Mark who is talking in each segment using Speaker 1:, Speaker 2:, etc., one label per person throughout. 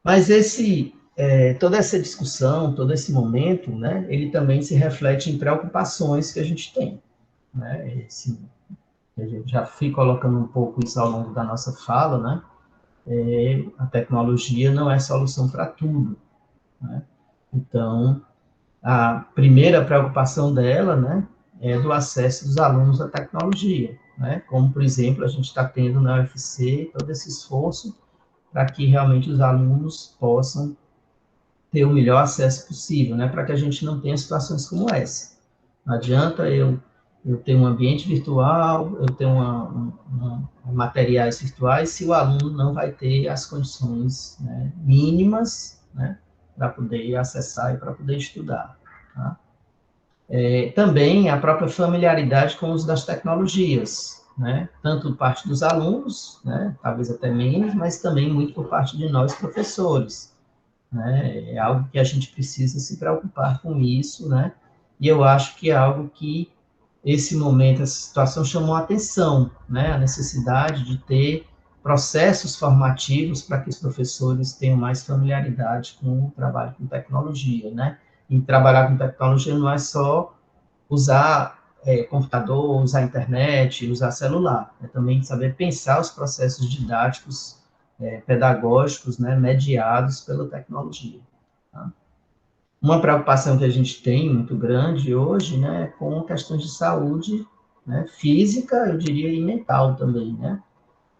Speaker 1: Mas toda essa discussão, todo esse momento, né, ele também se reflete em preocupações que a gente tem, né? A gente já fui colocando um pouco isso ao longo da nossa fala, né? A tecnologia não é solução para tudo, né? Então, a primeira preocupação dela, né, é do acesso dos alunos à tecnologia, né? Como, por exemplo, a gente está tendo na UFC todo esse esforço para que realmente os alunos possam ter o melhor acesso possível, né? Para que a gente não tenha situações como essa. Não adianta eu ter um ambiente virtual, eu ter materiais virtuais, se o aluno não vai ter as condições, né, mínimas, né, para poder acessar e para poder estudar. Tá? Também a própria familiaridade com o uso das tecnologias, né? Tanto por parte dos alunos, né? Talvez até menos, mas também muito por parte de nós professores, né? É algo que a gente precisa se preocupar com isso, né? E eu acho que é algo que esse momento, essa situação chamou a atenção, né? A necessidade de ter processos formativos para que os professores tenham mais familiaridade com o trabalho com tecnologia, né? E trabalhar com tecnologia não é só usar computador, usar internet, usar celular, é também saber pensar os processos didáticos, pedagógicos, né, mediados pela tecnologia. Tá? Uma preocupação que a gente tem muito grande hoje, né, é com questões de saúde, né, física, eu diria, e mental também, né,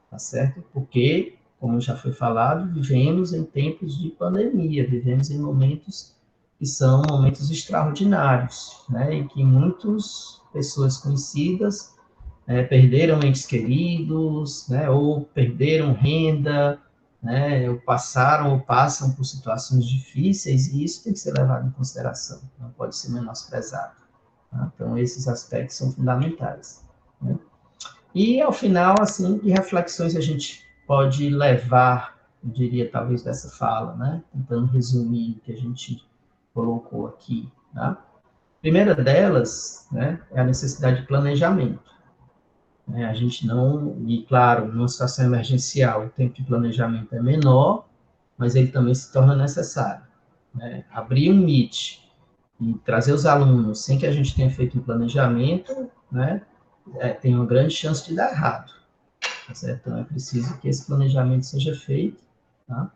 Speaker 1: tá certo? Porque, como já foi falado, vivemos em tempos de pandemia, vivemos em momentos que são momentos extraordinários, né, em que muitas pessoas conhecidas perderam entes queridos, né, ou perderam renda, né, ou passaram ou passam por situações difíceis, e isso tem que ser levado em consideração, não pode ser menosprezado. Tá? Então, esses aspectos são fundamentais. Né? E, ao final, assim, que reflexões a gente pode levar, eu diria, talvez, dessa fala, né? Tentando resumir o que a gente colocou aqui. Tá? A primeira delas, né, é a necessidade de planejamento. Né? A gente não, e claro, numa situação emergencial, o tempo de planejamento é menor, mas ele também se torna necessário. Né? Abrir um Meet e trazer os alunos sem que a gente tenha feito um planejamento, né, tem uma grande chance de dar errado. Tá certo? Então, é preciso que esse planejamento seja feito. Tá?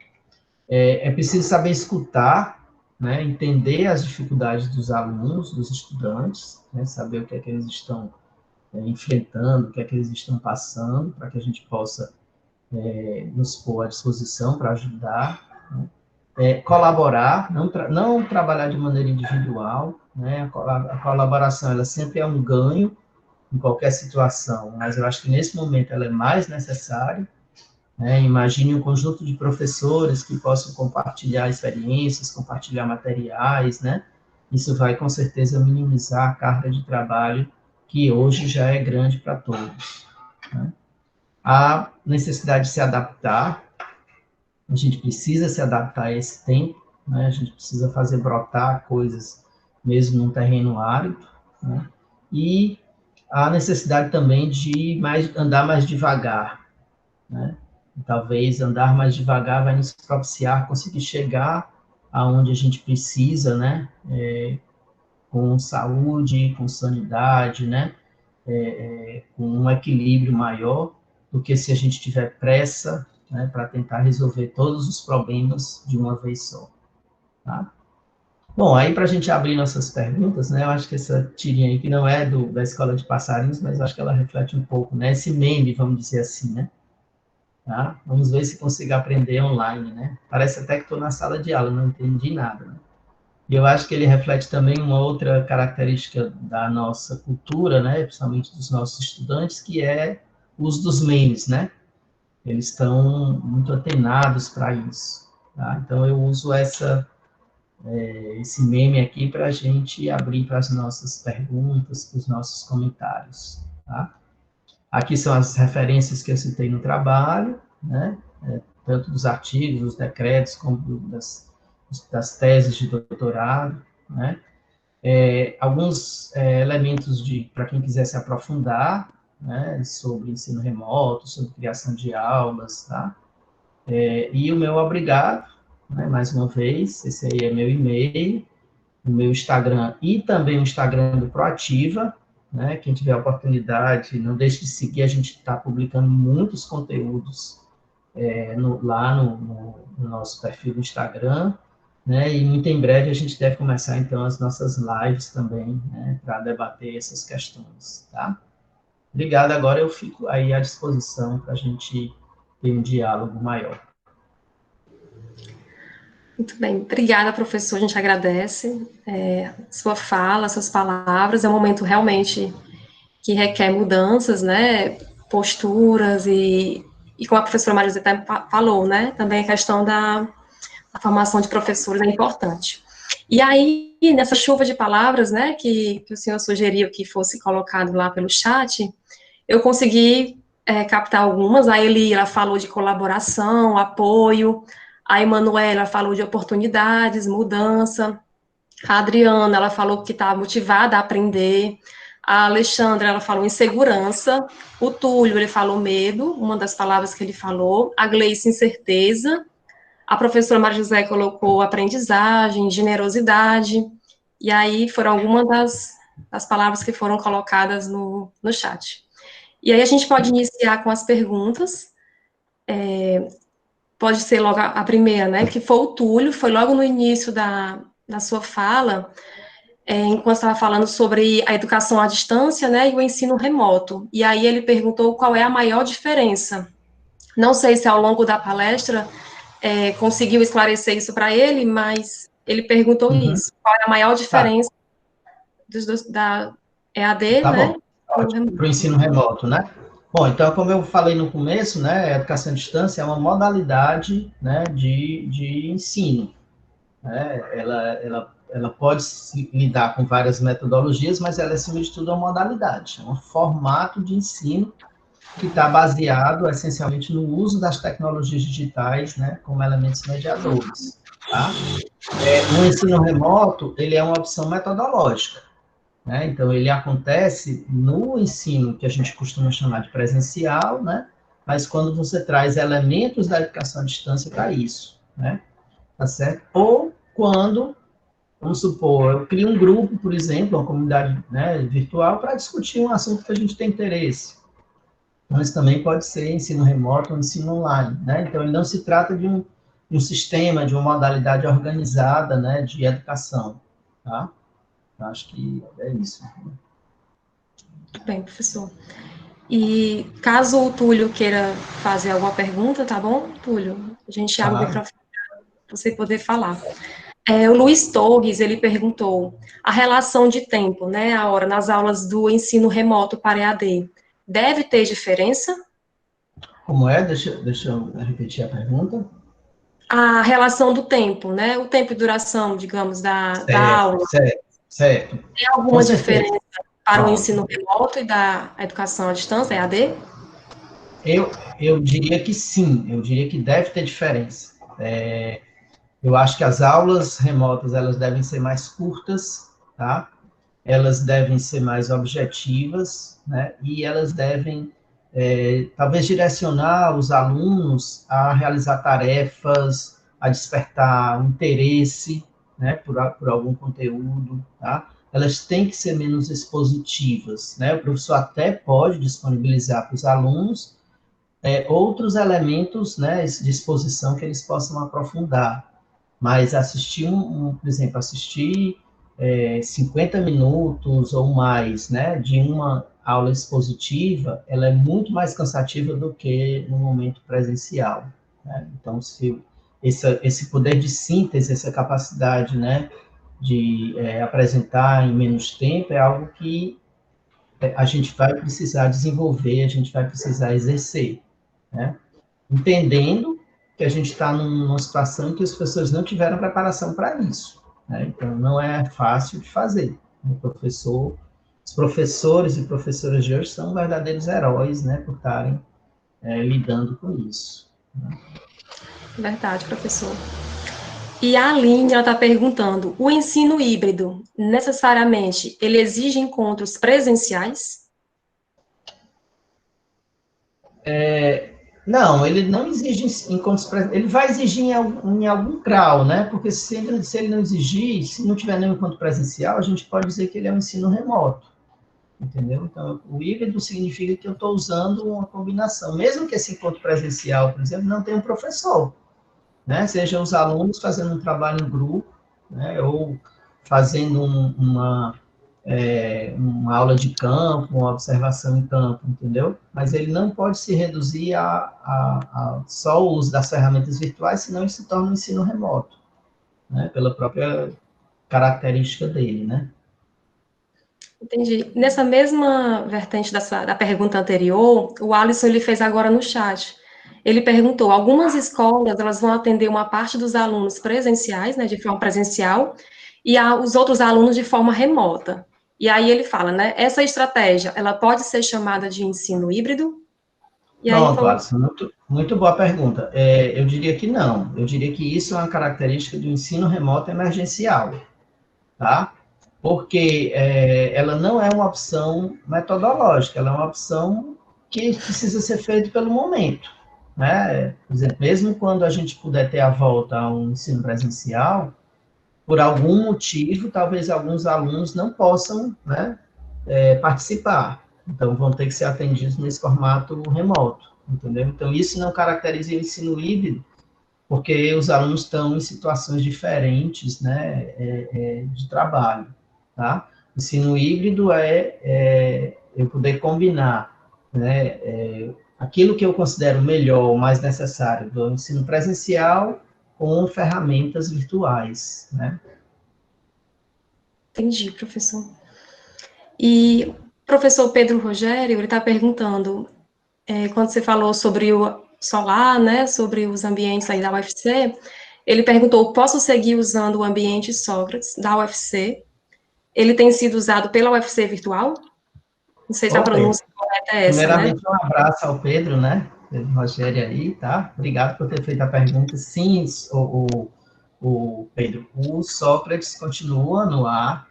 Speaker 1: É preciso saber escutar, né, entender as dificuldades dos alunos, dos estudantes, né, saber o que é que eles estão enfrentando, o que é que eles estão passando, para que a gente possa nos pôr à disposição para ajudar, né? Colaborar, não trabalhar de maneira individual, né? A colaboração ela sempre é um ganho em qualquer situação, mas eu acho que nesse momento ela é mais necessária. Né? Imagine um conjunto de professores que possam compartilhar experiências, compartilhar materiais, né? Isso vai com certeza minimizar a carga de trabalho que hoje já é grande para todos. Né? A necessidade de se adaptar, a gente precisa se adaptar a esse tempo, né? A gente precisa fazer brotar coisas mesmo num terreno árido, né? E a necessidade também de andar mais devagar, né? E talvez andar mais devagar vai nos propiciar conseguir chegar aonde a gente precisa, né? Com saúde, com sanidade, né? Com um equilíbrio maior do que se a gente tiver pressa, né, para tentar resolver todos os problemas de uma vez só. Tá? Bom, aí para a gente abrir nossas perguntas, né, eu acho que essa tirinha aí, que não é da Escola de Passarinhos, mas eu acho que ela reflete um pouco, né, esse meme, vamos dizer assim, né? Tá? Vamos ver se consigo aprender online, né? Parece até que estou na sala de aula, não entendi nada, né? E eu acho que ele reflete também uma outra característica da nossa cultura, né, principalmente dos nossos estudantes, que é o uso dos memes, né? Eles estão muito atenados para isso. Tá? Então, eu uso esse meme aqui para a gente abrir para as nossas perguntas, para os nossos comentários. Tá? Aqui são as referências que eu citei no trabalho, né? Tanto dos artigos, dos decretos, como das teses de doutorado, né? Alguns elementos para quem quiser se aprofundar, né, sobre ensino remoto, sobre criação de aulas, tá? E o meu obrigado, né? Mais uma vez, esse aí é meu e-mail, o meu Instagram e também o Instagram do Proativa, né? Quem tiver a oportunidade, não deixe de seguir, a gente está publicando muitos conteúdos lá no nosso perfil do Instagram, né? E muito em breve a gente deve começar, então, as nossas lives também, né? Para debater essas questões, tá? Obrigado, agora eu fico aí à disposição para a gente ter um diálogo maior.
Speaker 2: Muito bem, obrigada, professor, a gente agradece sua fala, suas palavras, é um momento realmente que requer mudanças, né, posturas e como a professora Maria José falou, né, também a questão da formação de professores é importante. E aí, nessa chuva de palavras, né, que o senhor sugeriu que fosse colocado lá pelo chat, eu consegui captar algumas. A Eli, ela falou de colaboração, apoio. A Emanuela falou de oportunidades, mudança. A Adriana, ela falou que está motivada a aprender. A Alexandra, ela falou insegurança. O Túlio, ele falou medo, uma das palavras que ele falou. A Gleice, incerteza. A professora Maria José colocou aprendizagem, generosidade. E aí foram algumas das palavras que foram colocadas no chat. E aí a gente pode iniciar com as perguntas. Pode ser logo a primeira, né? Que foi o Túlio, foi logo no início da sua fala, enquanto estava falando sobre a educação à distância, né? E o ensino remoto. E aí ele perguntou qual é a maior diferença. Não sei se ao longo da palestra conseguiu esclarecer isso para ele, mas ele perguntou isso. Qual é a maior
Speaker 1: Tá,
Speaker 2: diferença da EAD,
Speaker 1: tá
Speaker 2: né?
Speaker 1: bom. Ótimo. Para o ensino remoto, né? Bom, então, como eu falei no começo, né, a educação à distância é uma modalidade, né, de ensino. Né? Ela pode lidar com várias metodologias, mas ela, acima de tudo, é uma modalidade, é um formato de ensino que está baseado essencialmente no uso das tecnologias digitais, né, como elementos mediadores. Tá? O ensino remoto, ele é uma opção metodológica, né? Então, ele acontece no ensino que a gente costuma chamar de presencial, né? Mas quando você traz elementos da educação à distância para isso, né? Tá certo? Ou quando, vamos supor, eu crio um grupo, por exemplo, uma comunidade, né, virtual, para discutir um assunto que a gente tem interesse. Mas também pode ser ensino remoto ou ensino online, né? Então, ele não se trata de um sistema, de uma modalidade organizada, né, de educação, tá? Acho que é isso.
Speaker 2: Muito bem, professor. E caso o Túlio queira fazer alguma pergunta, tá bom, Túlio? A gente abre o
Speaker 1: Claro.
Speaker 2: microfone para você poder falar. O Luiz Torres, ele perguntou a relação de tempo, né, a hora nas aulas do ensino remoto para EAD, deve ter diferença?
Speaker 1: Como é? Deixa eu repetir a pergunta.
Speaker 2: A relação do tempo, né, o tempo e duração, digamos, da
Speaker 1: Certo,
Speaker 2: aula,
Speaker 1: certo, certo.
Speaker 2: tem
Speaker 1: Com
Speaker 2: alguma
Speaker 1: certeza.
Speaker 2: diferença para o
Speaker 1: Pronto.
Speaker 2: ensino remoto e da educação à distância, EAD?
Speaker 1: Eu diria que sim, eu diria que deve ter diferença. Eu acho que as aulas remotas, elas devem ser mais curtas, tá? Elas devem ser mais objetivas, né? E elas devem, talvez, direcionar os alunos a realizar tarefas, a despertar um interesse, né, por algum conteúdo, tá? Elas têm que ser menos expositivas, né? O professor até pode disponibilizar para os alunos outros elementos, né, de exposição que eles possam aprofundar. Mas assistir, por exemplo, assistir 50 minutos ou mais, né, de uma aula expositiva, ela é muito mais cansativa do que no momento presencial. Né? Então, se esse poder de síntese, essa capacidade, né, de apresentar em menos tempo, é algo que a gente vai precisar desenvolver, a gente vai precisar exercer, né? Entendendo que a gente está numa situação que as pessoas não tiveram preparação para isso, né? Então, não é fácil de fazer. Os professores e professoras de hoje são verdadeiros heróis, né, por estarem lidando com isso. Né?
Speaker 2: Verdade, professor. E a Aline, ela está perguntando, o ensino híbrido, necessariamente, ele exige encontros presenciais?
Speaker 1: Não, ele não exige encontros presenciais. Ele vai exigir em algum grau, né? Porque se ele não exigir, se não tiver nenhum encontro presencial, a gente pode dizer que ele é um ensino remoto, entendeu? Então, o híbrido significa que eu estou usando uma combinação. Mesmo que esse encontro presencial, por exemplo, não tenha um professor, né? Seja os alunos fazendo um trabalho em grupo, né? Ou fazendo uma aula de campo, uma observação em campo, entendeu? Mas ele não pode se reduzir a só o uso das ferramentas virtuais, senão ele se torna um ensino remoto, né? Pela própria característica dele, né?
Speaker 2: Entendi. Nessa mesma vertente da pergunta anterior, o Alisson ele fez agora no chat. Ele perguntou: algumas escolas elas vão atender uma parte dos alunos presenciais, né, de forma presencial, e os outros alunos de forma remota. E aí ele fala, né? Essa estratégia, ela pode ser chamada de ensino híbrido? E aí
Speaker 1: Pronto,
Speaker 2: vamos.
Speaker 1: Alisson, muito boa pergunta. Eu diria que não. Eu diria que isso é uma característica do ensino remoto emergencial, tá? Porque ela não é uma opção metodológica, ela é uma opção que precisa ser feita pelo momento, né? Por exemplo, mesmo quando a gente puder ter a volta a um ensino presencial, por algum motivo, talvez alguns alunos não possam, né, participar. Então, vão ter que ser atendidos nesse formato remoto, entendeu? Então, isso não caracteriza o ensino híbrido, porque os alunos estão em situações diferentes, né, de trabalho, tá? O ensino híbrido é eu poder combinar, né, aquilo que eu considero melhor, ou mais necessário do ensino presencial com ferramentas virtuais, né?
Speaker 2: Entendi, professor. E o professor Pedro Rogério, ele está perguntando, quando você falou sobre o solar, né, sobre os ambientes aí da UFC, ele perguntou, posso seguir usando o ambiente Sócrates da UFC? Ele tem sido usado pela UFC virtual? Não sei se a
Speaker 1: Ô, Pedro,
Speaker 2: pronúncia correta é essa, né?
Speaker 1: primeiramente um abraço ao Pedro, né? Pedro Rogério aí, tá? Obrigado por ter feito a pergunta. Sim, o Pedro, o Sócrates continua no ar,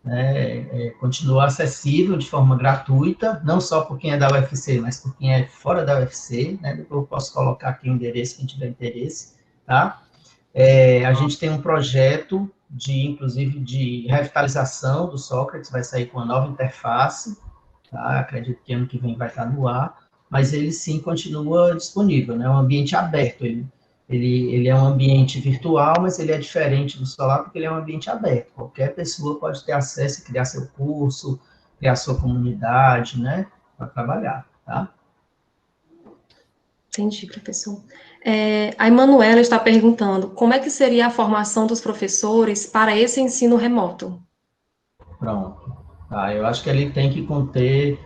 Speaker 1: né? Continua acessível de forma gratuita, não só por quem é da UFC, mas por quem é fora da UFC, né? Depois eu posso colocar aqui o endereço, quem tiver interesse, tá? A gente tem um projeto inclusive, de revitalização do Sócrates, vai sair com uma nova interface, tá? Acredito que ano que vem vai estar no ar, mas ele sim continua disponível, né? É um ambiente aberto, ele é um ambiente virtual, mas ele é diferente do Solar porque ele é um ambiente aberto. Qualquer pessoa pode ter acesso e criar seu curso, criar sua comunidade, né? Para trabalhar, tá?
Speaker 2: Entendi, professor. A Emanuela está perguntando como é que seria a formação dos professores para esse ensino remoto?
Speaker 1: Pronto. Tá, eu acho que ele tem que conter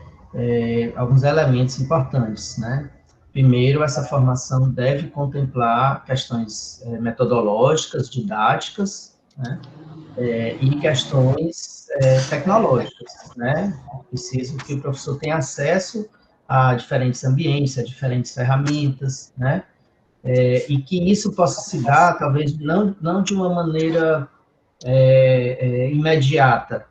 Speaker 1: alguns elementos importantes, né? Primeiro, essa formação deve contemplar questões metodológicas, didáticas, né? E questões tecnológicas, né? É preciso que o professor tenha acesso a diferentes ambientes, a diferentes ferramentas, né? E que isso possa se dar, talvez, não de uma maneira imediata,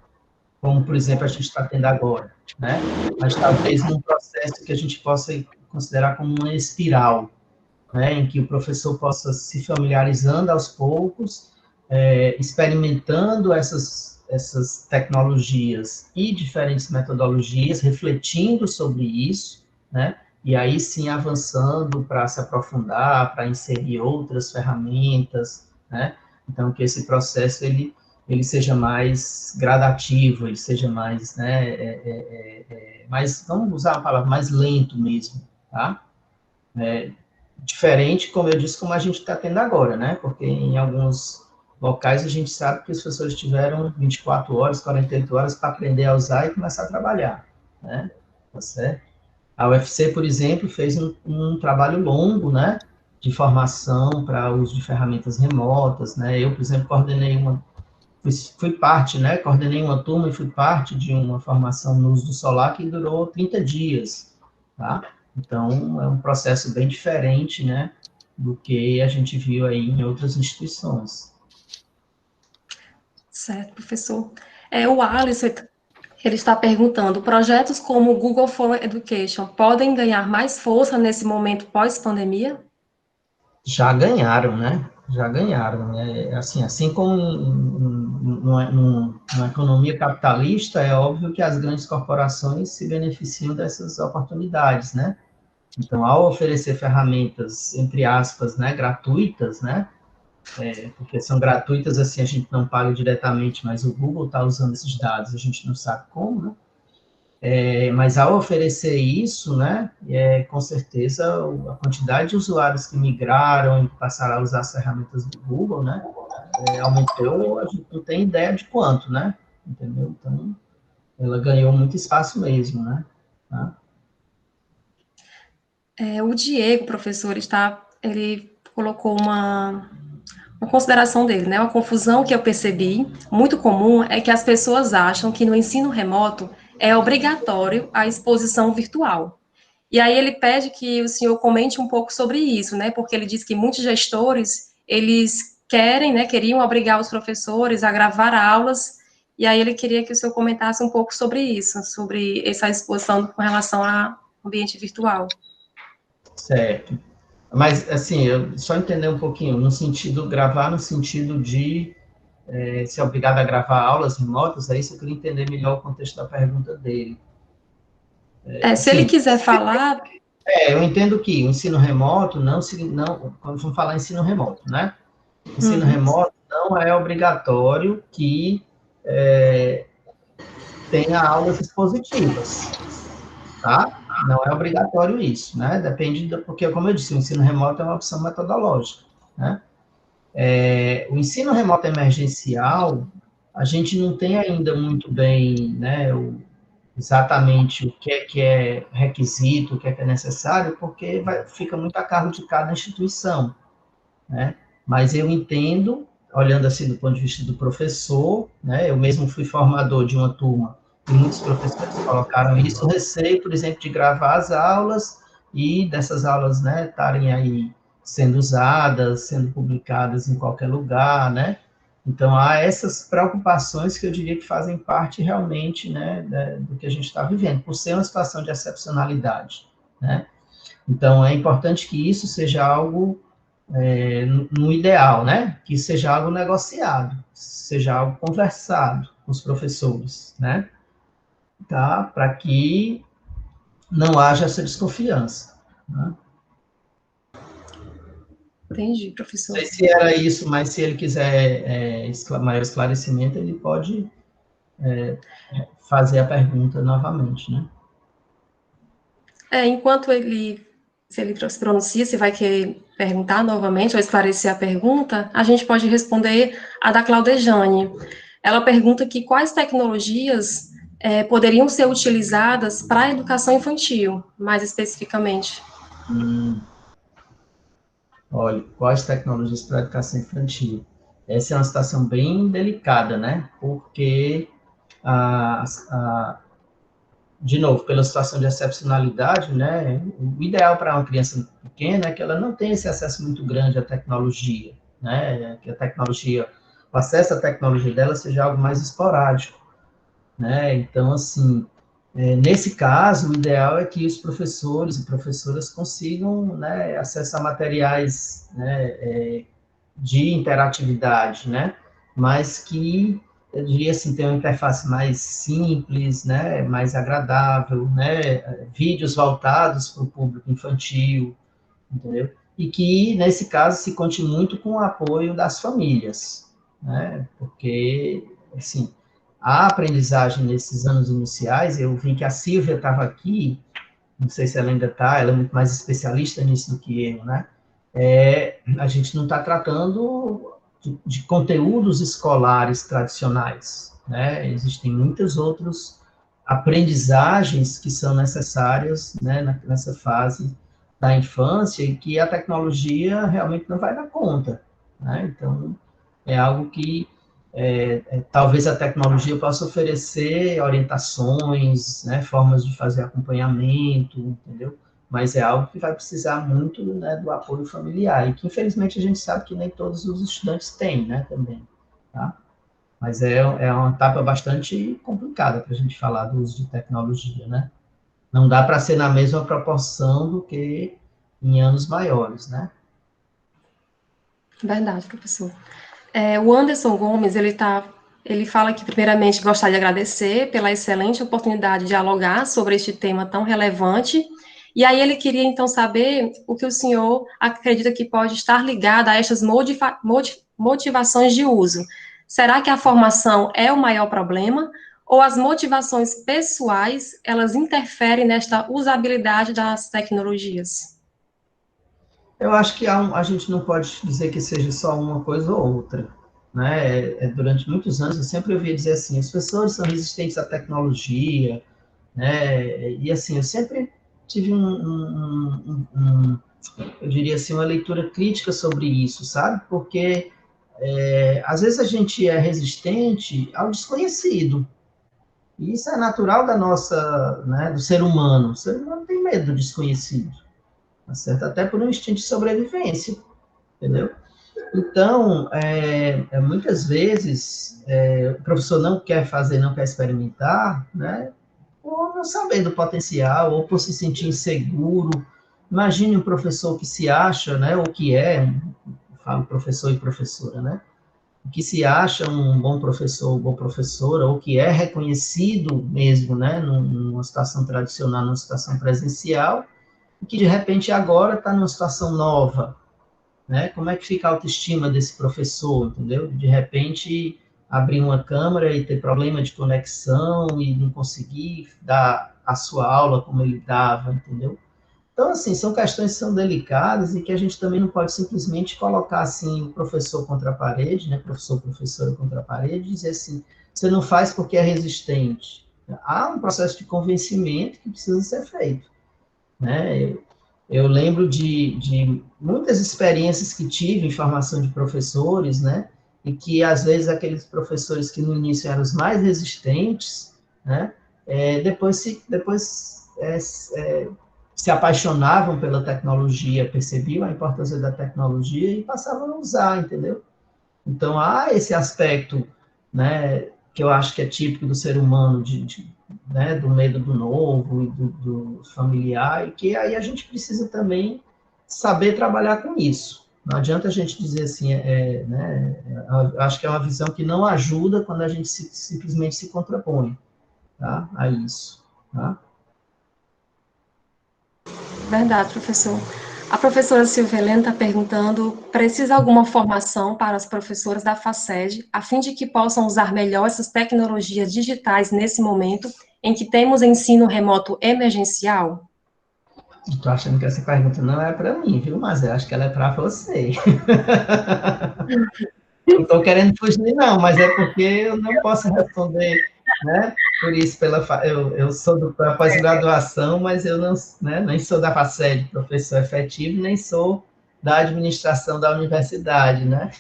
Speaker 1: como, por exemplo, a gente está tendo agora, né? Mas talvez num processo que a gente possa considerar como uma espiral, né? Em que o professor possa se familiarizando aos poucos, experimentando essas tecnologias e diferentes metodologias, refletindo sobre isso, né? E aí sim avançando para se aprofundar, para inserir outras ferramentas, né? Então, que esse processo ele seja mais gradativo, ele seja mais, né, mais, vamos usar a palavra, mais lento mesmo, tá? Diferente, como eu disse, como a gente está tendo agora, né? Porque em alguns locais a gente sabe que os professores tiveram 24 horas, 48 horas para aprender a usar e começar a trabalhar, né? Tá certo? A UFC, por exemplo, fez um trabalho longo, né? De formação para uso de ferramentas remotas, né? Eu, por exemplo, fui parte, né? Coordenei uma turma e fui parte de uma formação no uso do solar que durou 30 dias, tá? Então, é um processo bem diferente, né? Do que a gente viu aí em outras instituições.
Speaker 2: Certo, professor. O Alisson Ele está perguntando, projetos como o Google for Education podem ganhar mais força nesse momento pós-pandemia?
Speaker 1: Já ganharam, né? Já ganharam. Assim como numa economia capitalista, é óbvio que as grandes corporações se beneficiam dessas oportunidades, né? Então, ao oferecer ferramentas, entre aspas, né, gratuitas, né? Porque são gratuitas, assim, a gente não paga diretamente, mas o Google está usando esses dados, a gente não sabe como, né? Mas ao oferecer isso, né, com certeza a quantidade de usuários que migraram e passaram a usar as ferramentas do Google, né, aumentou, a gente não tem ideia de quanto, né, entendeu? Então, ela ganhou muito espaço mesmo, né. Tá?
Speaker 2: O Diego, professor, ele colocou uma consideração dele, né? Uma confusão que eu percebi, muito comum, é que as pessoas acham que no ensino remoto é obrigatório a exposição virtual. E aí ele pede que o senhor comente um pouco sobre isso, né? Porque ele diz que muitos gestores, eles querem, né, queriam obrigar os professores a gravar aulas, e aí ele queria que o senhor comentasse um pouco sobre isso, sobre essa exposição com relação ao ambiente virtual.
Speaker 1: Certo. Mas, assim, eu só entender um pouquinho, no sentido, gravar no sentido de ser obrigado a gravar aulas remotas, é isso. Eu queria entender melhor o contexto da pergunta dele.
Speaker 2: Se ele
Speaker 1: Assim,
Speaker 2: quiser falar.
Speaker 1: eu entendo que o ensino remoto não, quando vamos falar ensino remoto, né? Ensino
Speaker 2: Uhum.
Speaker 1: remoto não é obrigatório que é, tenha aulas expositivas, tá? Não é obrigatório isso, né? Depende, porque, como eu disse, o ensino remoto é uma opção metodológica, né? O ensino remoto emergencial, a gente não tem ainda muito bem, né, exatamente o que é requisito, o que é necessário, porque fica muito a cargo de cada instituição, né? Mas eu entendo, olhando assim do ponto de vista do professor, né? Eu mesmo fui formador de uma turma e muitos professores colocaram isso, o receio, por exemplo, de gravar as aulas e dessas aulas, né, estarem aí sendo usadas, sendo publicadas em qualquer lugar, né? Então, há essas preocupações que eu diria que fazem parte realmente, né, do que a gente está vivendo, por ser uma situação de excepcionalidade, né? Então, é importante que isso seja algo no ideal, né? Que seja algo negociado, seja algo conversado com os professores, né? Tá? Para que não haja essa desconfiança. Né?
Speaker 2: Entendi,
Speaker 1: Não
Speaker 2: professor.
Speaker 1: sei se era isso, mas se ele quiser maior esclarecimento, ele pode fazer a pergunta novamente, né?
Speaker 2: Enquanto se ele se pronuncia, se vai querer perguntar novamente ou esclarecer a pergunta, a gente pode responder a da Claudejane. Ela pergunta que quais tecnologias poderiam ser utilizadas para a educação infantil, mais especificamente.
Speaker 1: Olha, quais tecnologias para a educação infantil? Essa é uma situação bem delicada, né? Porque a, a, de novo, pela situação de excepcionalidade, né, o ideal para uma criança pequena é que ela não tenha esse acesso muito grande à tecnologia, né, que a tecnologia, o acesso à tecnologia dela seja algo mais esporádico, né, então, assim, nesse caso, o ideal é que os professores e professoras consigam, né, acessar materiais, né, de interatividade, né? Mas que eu diria assim, tem uma interface mais simples, né? Mais agradável, né? Vídeos voltados para o público infantil, entendeu? E que, nesse caso, se conte muito com o apoio das famílias, né? Porque, assim, a aprendizagem nesses anos iniciais, eu vi que a Silvia estava aqui, não sei se ela ainda está, ela é muito mais especialista nisso do que eu, né? A gente não está tratando de conteúdos escolares tradicionais, né? Existem muitas outras aprendizagens que são necessárias, né, nessa fase da infância e que a tecnologia realmente não vai dar conta, né? Então, é algo que talvez a tecnologia possa oferecer orientações, né, formas de fazer acompanhamento, entendeu? Mas é algo que vai precisar muito, né, do apoio familiar, e que infelizmente a gente sabe que nem todos os estudantes têm, né, também, tá? Mas é uma etapa bastante complicada para a gente falar do uso de tecnologia, né? Não dá para ser na mesma proporção do que em anos maiores, né?
Speaker 2: Verdade, professor. O Anderson Gomes, ele fala que, primeiramente, gostaria de agradecer pela excelente oportunidade de dialogar sobre este tema tão relevante. E aí ele queria, então, saber o que o senhor acredita que pode estar ligado a estas motivações de uso. Será que a formação é o maior problema? Ou as motivações pessoais, elas interferem nesta usabilidade das tecnologias?
Speaker 1: Eu acho que a gente não pode dizer que seja só uma coisa ou outra, né? Durante muitos anos eu sempre ouvi dizer assim, os professores são resistentes à tecnologia, né? E assim, eu sempre tive eu diria assim, uma leitura crítica sobre isso, sabe? Porque às vezes a gente é resistente ao desconhecido. E isso é natural da nossa, né, do ser humano. O ser humano tem medo do desconhecido, tá certo? Até por um instinto de sobrevivência, entendeu? Então, muitas vezes, o professor não quer fazer, não quer experimentar, né? Ou não saber do potencial, ou por se sentir inseguro. Imagine um professor que se acha, né, ou que falo professor e professora, né, que se acha um bom professor ou boa professora, ou que é reconhecido mesmo, né, numa situação tradicional, numa situação presencial, e que de repente agora está numa situação nova, né? Como é que fica a autoestima desse professor, entendeu? De repente abrir uma câmera e ter problema de conexão e não conseguir dar a sua aula como ele dava, entendeu? Então, assim, são questões que são delicadas e que a gente também não pode simplesmente colocar, assim, o professor contra a parede, né, professor, professora contra a parede, e dizer assim, você não faz porque é resistente. Há um processo de convencimento que precisa ser feito, né? Eu lembro de muitas experiências que tive em formação de professores, né, e que, às vezes, aqueles professores que no início eram os mais resistentes, né, depois se apaixonavam pela tecnologia, percebiam a importância da tecnologia e passavam a usar, entendeu? Então, há esse aspecto, né, que eu acho que é típico do ser humano, né, do medo do novo e do familiar, e que aí a gente precisa também saber trabalhar com isso. Não adianta a gente dizer assim, né, acho que é uma visão que não ajuda quando a gente simplesmente se contrapõe, tá, a isso, tá?
Speaker 2: Verdade, professor. A professora Silvia Helena está perguntando: precisa alguma formação para as professoras da FACED, a fim de que possam usar melhor essas tecnologias digitais nesse momento em que temos ensino remoto emergencial?
Speaker 1: Estou achando que essa pergunta não é para mim, viu? Mas eu acho que ela é para você. Não estou querendo fugir, não, mas é porque eu não posso responder, né? Por isso, eu sou da pós-graduação, mas eu não, né, nem sou da FACED, professor efetivo, nem sou da administração da universidade, né?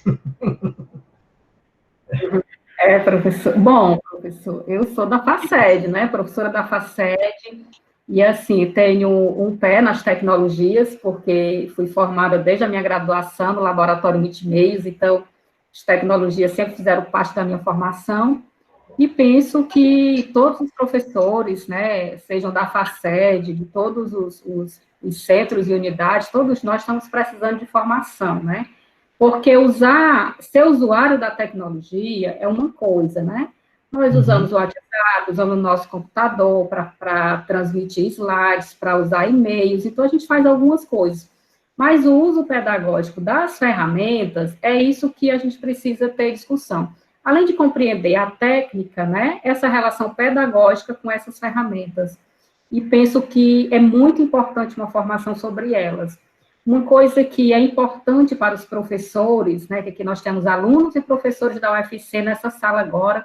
Speaker 3: Professor. Bom, professor, eu sou da FACED, né? Professora da FACED, e assim, tenho um pé nas tecnologias, porque fui formada desde a minha graduação no Laboratório Multimeios, então as tecnologias sempre fizeram parte da minha formação, e penso que todos os professores, né, sejam da FACED, de todos os centros e unidades, todos nós estamos precisando de formação, né? Porque ser usuário da tecnologia é uma coisa, né? Nós usamos o WhatsApp, usamos o nosso computador para transmitir slides, para usar e-mails, então a gente faz algumas coisas. Mas o uso pedagógico das ferramentas é isso que a gente precisa ter discussão. Além de compreender a técnica, né? Essa relação pedagógica com essas ferramentas. E penso que é muito importante uma formação sobre elas. Uma coisa que é importante para os professores, né, que aqui nós temos alunos e professores da UFC nessa sala agora.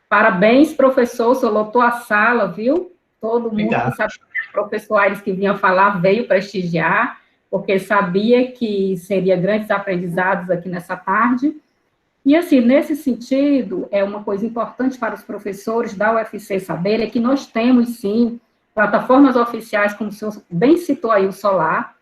Speaker 3: Parabéns, professor, o senhor lotou a sala, viu? Todo mundo que
Speaker 1: Obrigado.
Speaker 3: sabe que o professor Aires que vinha falar veio prestigiar, porque sabia que seria grandes aprendizados aqui nessa tarde. E, assim, nesse sentido, é uma coisa importante para os professores da UFC saberem que nós temos, sim, plataformas oficiais, como o senhor bem citou aí, o Solar,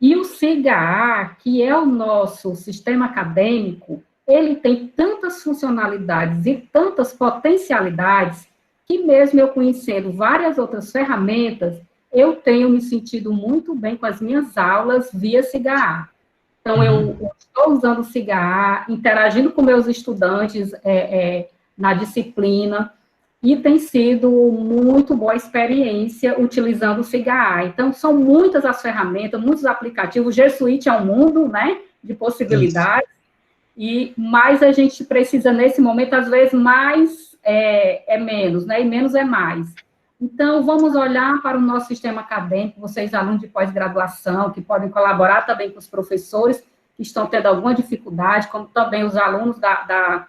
Speaker 3: e o CIGA, que é o nosso sistema acadêmico, ele tem tantas funcionalidades e tantas potencialidades que mesmo eu conhecendo várias outras ferramentas, eu tenho me sentido muito bem com as minhas aulas via SIGA. Então, eu estou usando o SIGA, interagindo com meus estudantes na disciplina, e tem sido muito boa experiência utilizando o SIGA. Então, são muitas as ferramentas, muitos aplicativos. O G Suite é um mundo, né, de possibilidades, e mais a gente precisa, nesse momento, às vezes, mais é menos, né, e menos é mais. Então, vamos olhar para o nosso sistema acadêmico, vocês, alunos de pós-graduação, que podem colaborar também com os professores que estão tendo alguma dificuldade, como também os alunos da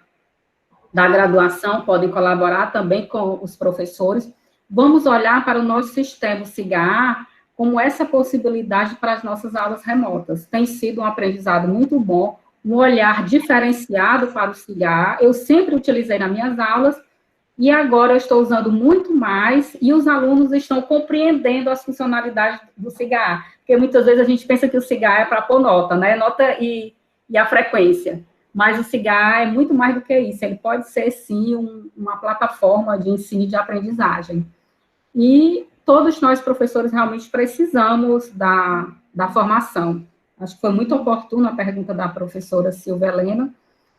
Speaker 3: graduação podem colaborar também com os professores. Vamos olhar para o nosso sistema SIGA como essa possibilidade para as nossas aulas remotas. Tem sido um aprendizado muito bom, um olhar diferenciado para o SIGA. Eu sempre utilizei nas minhas aulas, e agora eu estou usando muito mais, e os alunos estão compreendendo as funcionalidades do SIGA, porque muitas vezes a gente pensa que o SIGA é para pôr nota, né? Nota e a frequência. Mas o SIGA é muito mais do que isso, ele pode ser, sim, uma plataforma de ensino e de aprendizagem. E todos nós, professores, realmente precisamos da formação. Acho que foi muito oportuna a pergunta da professora Silvia Helena.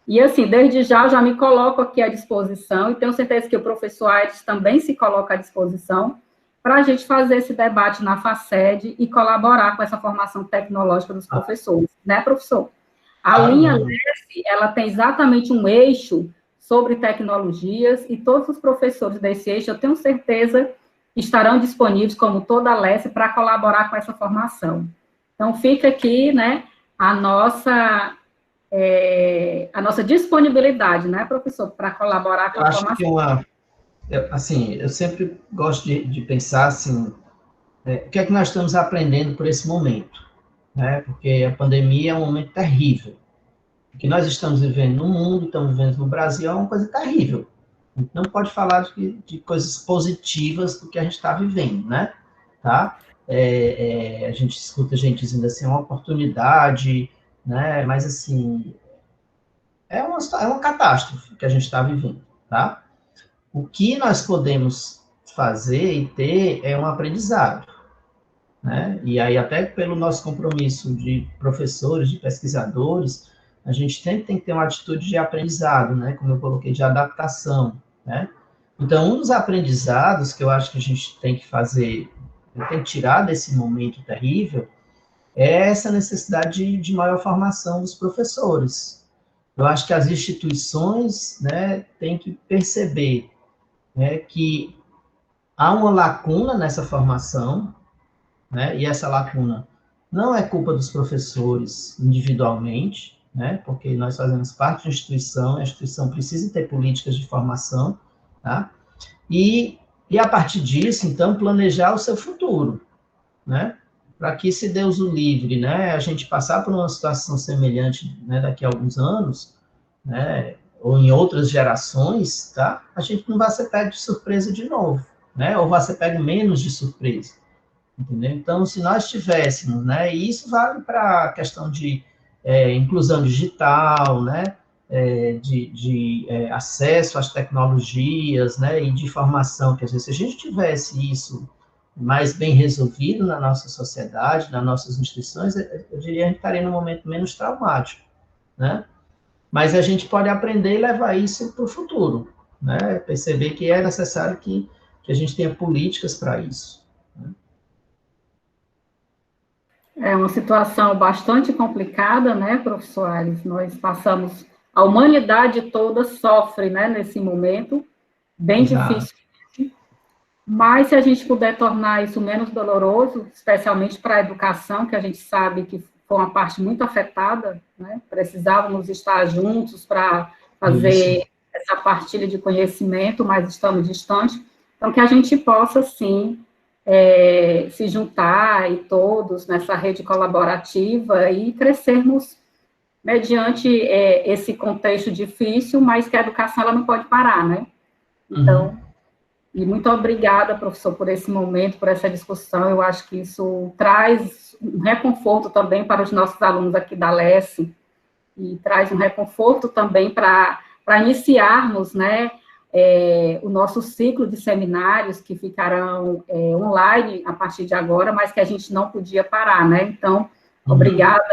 Speaker 3: E, assim, desde já, eu já me coloco aqui à disposição, e tenho certeza que o professor Aires também se coloca à disposição, para a gente fazer esse debate na FACED e colaborar com essa formação tecnológica dos professores. Né, professor? A linha LESE, ela tem exatamente um eixo sobre tecnologias, e todos os professores desse eixo, eu tenho certeza, estarão disponíveis, como toda a LESE, para colaborar com essa formação. Então, fica aqui, né, a nossa disponibilidade, né, professor, para colaborar com a formação.
Speaker 1: Acho que assim, eu sempre gosto de pensar assim, o que é que nós estamos aprendendo por esse momento, né? Porque a pandemia é um momento terrível. O que nós estamos vivendo no mundo, estamos vivendo no Brasil, é uma coisa terrível. A gente não pode falar de coisas positivas do que a gente está vivendo, né? Tá? A gente escuta gente dizendo assim, é uma oportunidade, né? Mas, assim, é uma catástrofe que a gente está vivendo, tá? O que nós podemos fazer e ter é um aprendizado, né? E aí, até pelo nosso compromisso de professores, de pesquisadores, a gente sempre tem que ter uma atitude de aprendizado, né? Como eu coloquei, de adaptação, né? Então, um dos aprendizados que eu acho que a gente tem que fazer, tem que tirar desse momento terrível, é essa necessidade de maior formação dos professores. Eu acho que as instituições, né, têm que perceber, né, que há uma lacuna nessa formação, né, e essa lacuna não é culpa dos professores individualmente, né, porque nós fazemos parte de uma instituição, a instituição precisa ter políticas de formação, tá? E a partir disso, então, planejar o seu futuro, né, para que, se Deus o livre, né, a gente passar por uma situação semelhante, né, daqui a alguns anos, né, ou em outras gerações, tá, a gente não vai ser pego de surpresa de novo, né, ou vai ser pego menos de surpresa, entendeu? Então, se nós tivéssemos, né, e isso vale para a questão de inclusão digital, né, de acesso às tecnologias, né, e de formação, quer dizer, se a gente tivesse isso mais bem resolvido na nossa sociedade, nas nossas instituições, eu diria que a gente estaria num momento menos traumático, né? Mas a gente pode aprender e levar isso para o futuro, né? Perceber que é necessário que a gente tenha políticas para isso. Né?
Speaker 3: É uma situação bastante complicada, né, professor Aires? Nós passamos, a humanidade toda sofre, né, nesse momento, bem difícil. Mas se a gente puder tornar isso menos doloroso, especialmente para a educação, que a gente sabe que foi uma parte muito afetada, né? Precisávamos estar juntos para fazer essa partilha de conhecimento, mas estamos distantes. Então, que a gente possa, sim, se juntar e todos nessa rede colaborativa e crescermos mediante esse contexto difícil, mas que a educação ela não pode parar, né? Então, e muito obrigada, professor, por esse momento, por essa discussão. Eu acho que isso traz um reconforto também para os nossos alunos aqui da LESE, e traz um reconforto também para iniciarmos, né, o nosso ciclo de seminários, que ficarão online a partir de agora, mas que a gente não podia parar, né? Então, obrigada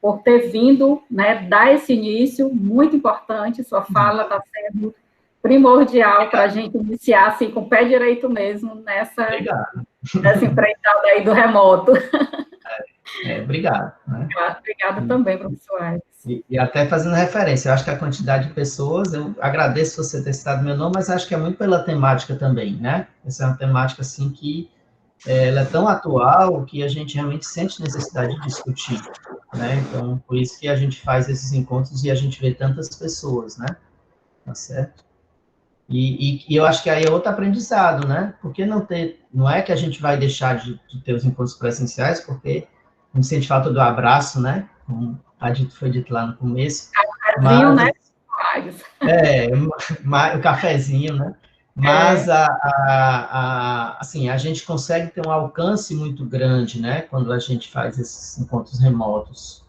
Speaker 3: por ter vindo, né, dar esse início, muito importante, sua fala está sendo primordial para a gente iniciar, assim, com o pé direito mesmo, nessa empreitada aí do remoto.
Speaker 1: Obrigado. Né?
Speaker 3: Obrigada também, professor Aires.
Speaker 1: E até fazendo referência, eu acho que a quantidade de pessoas, eu agradeço você ter citado meu nome, mas acho que é muito pela temática também, né? Essa é uma temática, assim, que ela é tão atual que a gente realmente sente necessidade de discutir, né? Então, por isso que a gente faz esses encontros e a gente vê tantas pessoas, né? Tá certo? E eu acho que aí é outro aprendizado, né? Porque não é que a gente vai deixar de ter os encontros presenciais, porque a gente sente falta do abraço, né? Como foi dito lá no começo.
Speaker 3: Mas, né?
Speaker 1: O cafezinho, né? Mas, assim, a gente consegue ter um alcance muito grande, né? Quando a gente faz esses encontros remotos,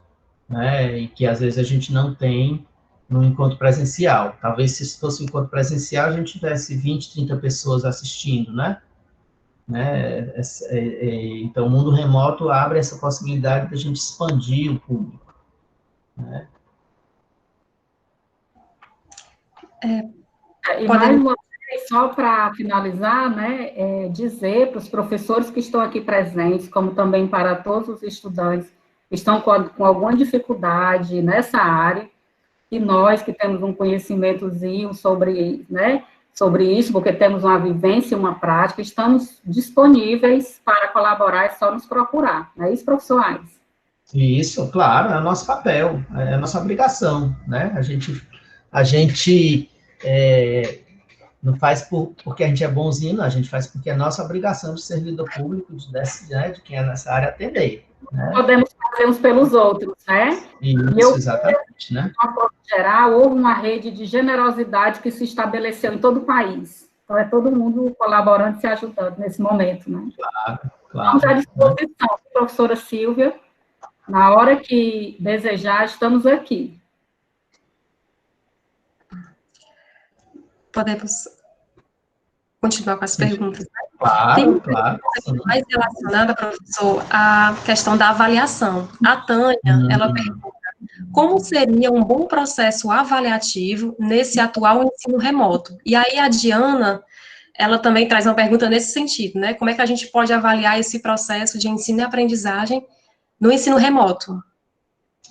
Speaker 1: né? E que, às vezes, a gente não tem no encontro presencial. Talvez, se fosse um encontro presencial, a gente tivesse 20, 30 pessoas assistindo, né? Então, o mundo remoto abre essa possibilidade de a gente expandir o público, né?
Speaker 3: E mais uma vez, só para finalizar, né, dizer para os professores que estão aqui presentes, como também para todos os estudantes que estão com alguma dificuldade nessa área, e nós que temos um conhecimentozinho sobre, né, sobre isso, porque temos uma vivência e uma prática, estamos disponíveis para colaborar, é só nos procurar. Não é isso, professor Aires?
Speaker 1: Isso, claro, é o nosso papel, é a nossa obrigação, né? A gente não faz porque a gente é bonzinho, a gente faz porque é nossa obrigação de servidor público, de quem é nessa área atender. Né?
Speaker 3: Podemos fazer uns pelos outros, né?
Speaker 1: Isso, exatamente, né?
Speaker 3: De uma forma geral, houve uma rede de generosidade que se estabeleceu em todo o país. Então, é todo mundo colaborando e se ajudando nesse momento, né?
Speaker 1: Claro.
Speaker 3: Estamos à disposição, professora Silvia. Na hora que desejar, estamos aqui.
Speaker 2: Podemos continuar com as perguntas, né?
Speaker 1: Claro.
Speaker 2: Mais relacionada, professor, à questão da avaliação. A Tânia, ela pergunta, como seria um bom processo avaliativo nesse atual ensino remoto? E aí a Diana, ela também traz uma pergunta nesse sentido, né? Como é que a gente pode avaliar esse processo de ensino e aprendizagem no ensino remoto?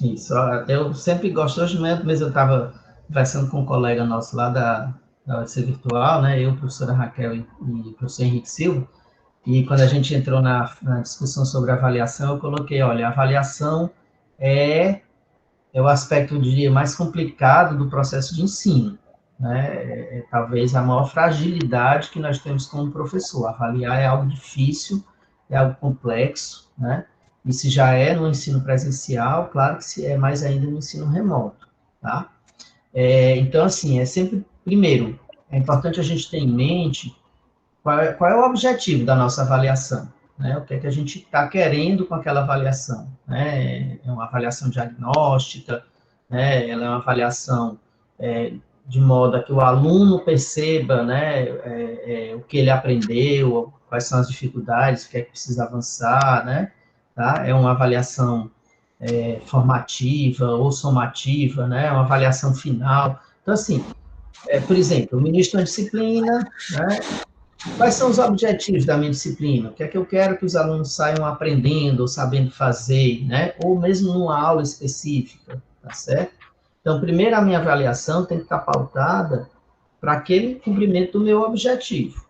Speaker 1: Isso, eu sempre gosto, hoje mesmo eu estava conversando com um colega nosso lá da UFC Virtual, né, eu, professora Raquel e o professor Henrique Silva, e quando a gente entrou na discussão sobre avaliação, eu coloquei, olha, a avaliação é o aspecto, eu diria, mais complicado do processo de ensino, né, talvez a maior fragilidade que nós temos como professor. Avaliar é algo difícil, é algo complexo, né, e se já é no ensino presencial, claro que se é mais ainda no ensino remoto, tá? Então, assim, sempre, primeiro, é importante a gente ter em mente qual é o objetivo da nossa avaliação, né? O que é que a gente está querendo com aquela avaliação, né? É uma avaliação diagnóstica, né? Ela é uma avaliação de modo a que o aluno perceba, né, o que ele aprendeu, quais são as dificuldades, o que é que precisa avançar, né? Tá? É uma avaliação formativa ou somativa, né? Uma avaliação final. Então, assim, por exemplo, eu ministro uma disciplina, né? Quais são os objetivos da minha disciplina? O que é que eu quero que os alunos saiam aprendendo ou sabendo fazer, né? Ou mesmo numa aula específica, tá certo? Então, primeiro, a minha avaliação tem que estar pautada para aquele cumprimento do meu objetivo,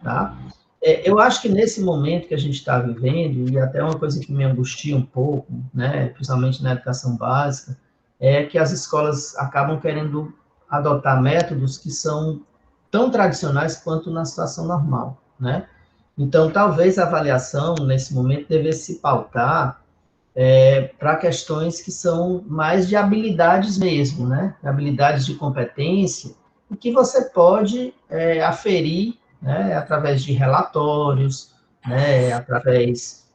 Speaker 1: tá? Eu acho que nesse momento que a gente está vivendo, e até uma coisa que me angustia um pouco, né, principalmente na educação básica, é que as escolas acabam querendo adotar métodos que são tão tradicionais quanto na situação normal, né? Então, talvez a avaliação, nesse momento, devesse se pautar para questões que são mais de habilidades mesmo, né? Habilidades de competência, e que você pode aferir, né, através de relatórios, né, através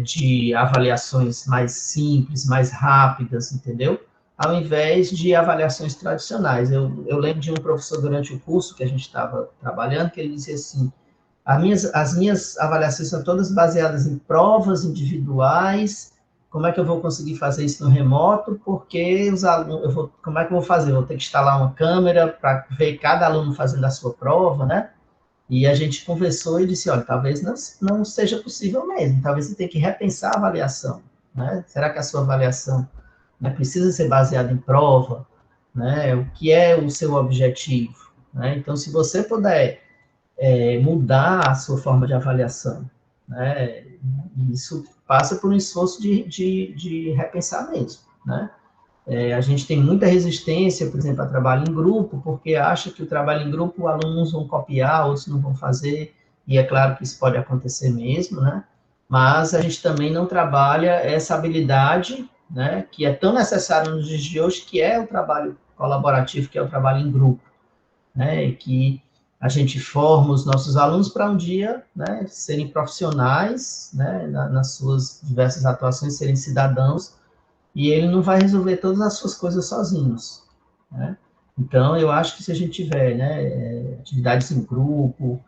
Speaker 1: de avaliações mais simples, mais rápidas, entendeu? ao invés de avaliações tradicionais. Eu lembro de um professor durante o curso que a gente estava trabalhando, que ele dizia assim, as minhas avaliações são todas baseadas em provas individuais. Como é que eu vou conseguir fazer isso no remoto? Porque os alunos, como é que eu vou fazer? Vou ter que instalar uma câmera para ver cada aluno fazendo a sua prova, né? E a gente conversou e disse, olha, talvez não seja possível mesmo, talvez você tenha que repensar a avaliação, né? Será que a sua avaliação, né, precisa ser baseada em prova, né? O que é o seu objetivo, né? Então, se você puder mudar a sua forma de avaliação, né? Isso passa por um esforço de repensamento, né? A gente tem muita resistência, por exemplo, a trabalho em grupo, porque acha que o trabalho em grupo, alunos vão copiar, outros não vão fazer, e é claro que isso pode acontecer mesmo, né? Mas a gente também não trabalha essa habilidade, né, que é tão necessária nos dias de hoje, que é o trabalho colaborativo, que é o trabalho em grupo, né, e que a gente forma os nossos alunos para um dia, né, serem profissionais, né, nas suas diversas atuações, serem cidadãos, e ele não vai resolver todas as suas coisas sozinhos, né? Então, eu acho que se a gente tiver, né, atividades em grupo,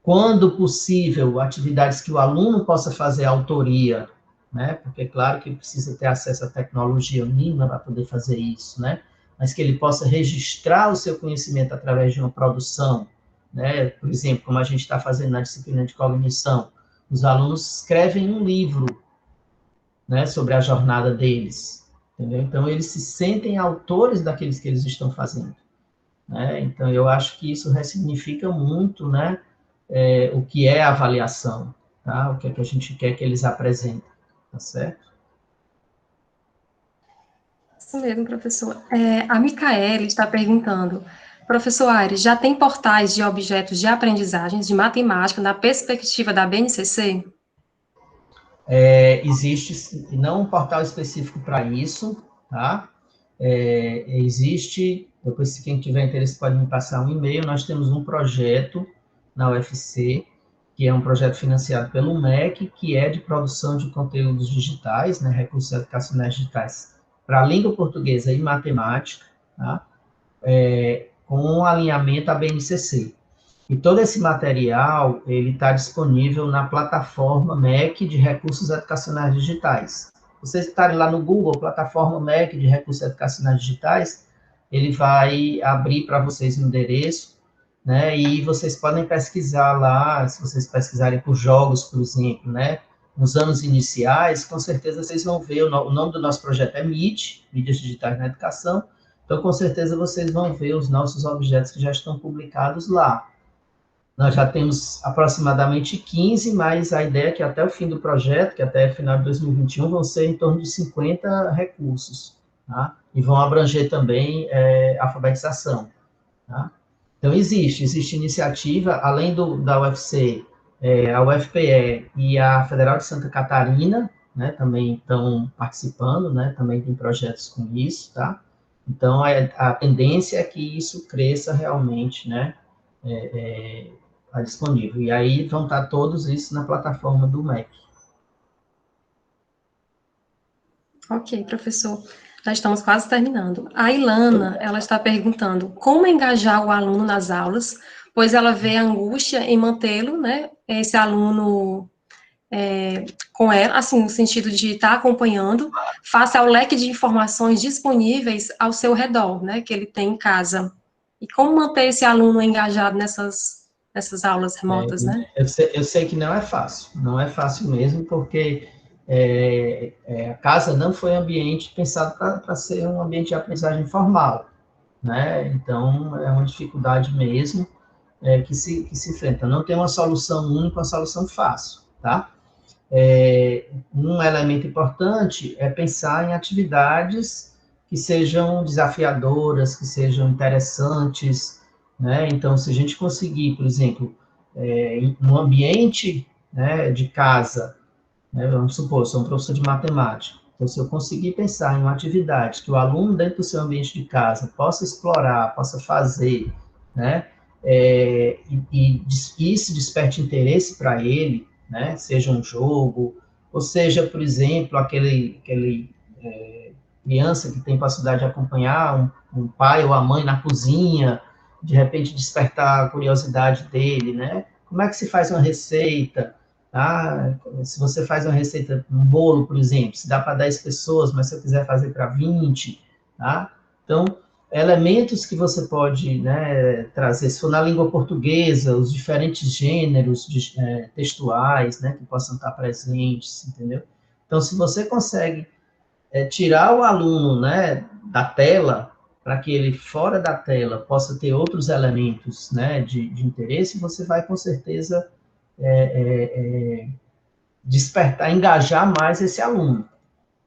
Speaker 1: quando possível, atividades que o aluno possa fazer autoria, né? Porque, claro, que ele precisa ter acesso à tecnologia mínima para poder fazer isso, né? Mas que ele possa registrar o seu conhecimento através de uma produção, né? Por exemplo, como a gente está fazendo na disciplina de cognição, os alunos escrevem um livro, né, sobre a jornada deles, entendeu? Então, eles se sentem autores daqueles que eles estão fazendo, né? Então, eu acho que isso ressignifica muito, né, o que é avaliação, tá? O que é que a gente quer que eles apresentem, tá certo?
Speaker 2: Isso mesmo, professor. A Micaele está perguntando, professor Aires, já tem portais de objetos de aprendizagens de matemática na perspectiva da BNCC?
Speaker 1: Existe não um portal específico para isso, tá? Existe, depois se quem tiver interesse pode me passar um e-mail, nós temos um projeto na UFC, que é um projeto financiado pelo MEC, que é de produção de conteúdos digitais, né, recursos educacionais digitais, para a língua portuguesa e matemática, tá? Com um alinhamento à BNCC. E todo esse material, ele está disponível na plataforma MEC de Recursos Educacionais Digitais. Vocês estarem lá no Google, plataforma MEC de Recursos Educacionais Digitais, ele vai abrir para vocês um endereço, né, e vocês podem pesquisar lá, se vocês pesquisarem por jogos, por exemplo, né, nos anos iniciais, com certeza vocês vão ver, o nome do nosso projeto é MIT, Mídias Digitais na Educação, então com certeza vocês vão ver os nossos objetos que já estão publicados lá. Nós já temos aproximadamente 15, mas a ideia é que até o fim do projeto, que até final de 2021, vão ser em torno de 50 recursos, tá? E vão abranger também alfabetização, tá? Então, existe iniciativa, além da UFC, a UFPE e a Federal de Santa Catarina, né, também estão participando, né, também tem projetos com isso, tá? Então, a tendência é que isso cresça realmente, né, está disponível. E aí vão estar todos isso na plataforma do MEC.
Speaker 2: Ok, professor. Já estamos quase terminando. A Ilana, ela está perguntando como engajar o aluno nas aulas, pois ela vê a angústia em mantê-lo, né, esse aluno com ela, assim, no sentido de estar acompanhando, face ao leque de informações disponíveis ao seu redor, né, que ele tem em casa. E como manter esse aluno engajado nessas aulas remotas, né?
Speaker 1: Eu sei que não é fácil mesmo, porque a casa não foi ambiente pensado para ser um ambiente de aprendizagem formal, né? Então, é uma dificuldade mesmo que se enfrenta. Não tem uma solução única, uma solução fácil, tá? Um elemento importante é pensar em atividades que sejam desafiadoras, que sejam interessantes, né? Então, se a gente conseguir, por exemplo, no ambiente, né, de casa, né, vamos supor, eu sou um professor de matemática, então, se eu conseguir pensar em uma atividade que o aluno, dentro do seu ambiente de casa, possa explorar, possa fazer, né, e isso desperte interesse para ele, né, seja um jogo, ou seja, por exemplo, aquele criança que tem possibilidade de acompanhar um pai ou a mãe na cozinha, de repente despertar a curiosidade dele, né? Como é que se faz uma receita? Ah, se você faz uma receita, um bolo, por exemplo, se dá para 10 pessoas, mas se eu quiser fazer para 20, tá? Então, elementos que você pode, né, trazer, se for na língua portuguesa, os diferentes gêneros textuais, né, que possam estar presentes, entendeu? Então, se você consegue tirar o aluno, né, da tela, para que ele, fora da tela, possa ter outros elementos, né, de interesse, você vai, com certeza, despertar, engajar mais esse aluno.